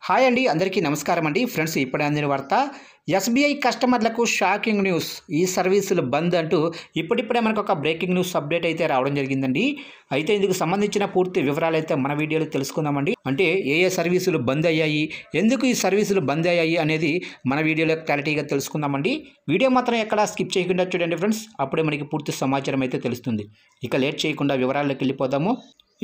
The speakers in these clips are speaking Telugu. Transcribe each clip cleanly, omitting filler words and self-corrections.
హాయ్ అండి, అందరికీ నమస్కారం అండి. ఫ్రెండ్స్, ఇప్పుడే అందిన వార్త. ఎస్బీఐ కస్టమర్లకు షాకింగ్ న్యూస్. ఈ సర్వీసులు బంద్ అంటూ ఇప్పుడిప్పుడే మనకు ఒక బ్రేకింగ్ న్యూస్ అప్డేట్ అయితే రావడం జరిగిందండి. అయితే ఇందుకు సంబంధించిన పూర్తి వివరాలు అయితే మన వీడియోలో తెలుసుకుందామండి. అంటే ఏ సర్వీసులు బంద్ అయ్యాయి, ఎందుకు ఈ సర్వీసులు బంద్ అయ్యాయి అనేది మన వీడియోలో క్లారిటీగా తెలుసుకుందామండి. వీడియో మాత్రం ఎక్కడ స్కిప్ చేయకుండా చూడండి ఫ్రెండ్స్, అప్పుడే మనకి పూర్తి సమాచారం అయితే తెలుస్తుంది. ఇక లేట్ చేయకుండా వివరాల్లోకి వెళ్ళిపోదాము.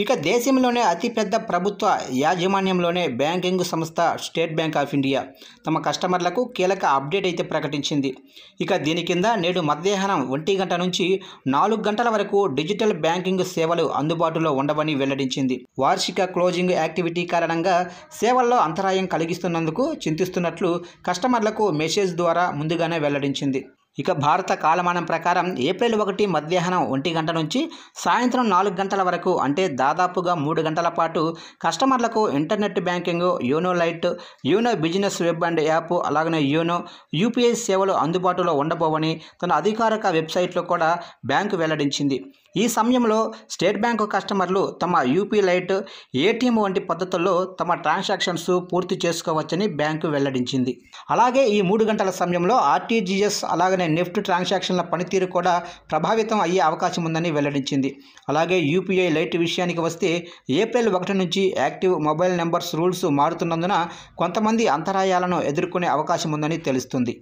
ఇక దేశంలోనే అతిపెద్ద ప్రభుత్వ యాజమాన్యంలోనే బ్యాంకింగ్ సంస్థ స్టేట్ బ్యాంక్ ఆఫ్ ఇండియా తమ కస్టమర్లకు కీలక అప్డేట్ అయితే ప్రకటించింది. ఇక దీని కింద నేడు మధ్యాహ్నం 1 గంట నుంచి 4 గంటల వరకు డిజిటల్ బ్యాంకింగ్ సేవలు అందుబాటులో ఉండవని వెల్లడించింది. వార్షిక క్లోజింగ్ యాక్టివిటీ కారణంగా సేవల్లో అంతరాయం కలిగిస్తున్నందుకు చింతిస్తున్నట్లు కస్టమర్లకు మెసేజ్ ద్వారా ముందుగానే వెల్లడించింది. ఇక భారత కాలమానం ప్రకారం ఏప్రిల్ 1 మధ్యాహ్నం 1 గంట నుంచి సాయంత్రం 4 గంటల వరకు, అంటే దాదాపుగా 3 గంటల పాటు కస్టమర్లకు internet banking, YONO light, YONO business web and app, అలాగనే యోనో యూపీఐ సేవలు అందుబాటులో ఉండబోవని తన అధికారిక వెబ్సైట్లో కూడా బ్యాంకు వెల్లడించింది. ఈ సమయంలో స్టేట్ బ్యాంకు కస్టమర్లు తమ యూపీ లైట్, ఏటీఎం వంటి పద్ధతుల్లో తమ ట్రాన్సాక్షన్స్ పూర్తి చేసుకోవచ్చని బ్యాంకు వెల్లడించింది. అలాగే ఈ 3 గంటల సమయంలో ఆర్టీజీఎస్ అలాగనే నెఫ్ట్ ట్రాన్సాక్షన్ల పనితీరు కూడా ప్రభావితం అయ్యే అవకాశం ఉందని వెల్లడించింది. అలాగే యూపీఐ లైట్ విషయానికి వస్తే ఏప్రిల్ 1 నుంచి యాక్టివ్ మొబైల్ నెంబర్స్ రూల్స్ మారుతున్నందున కొంతమంది అంతరాయాలను ఎదుర్కొనే అవకాశం ఉందని తెలుస్తుంది.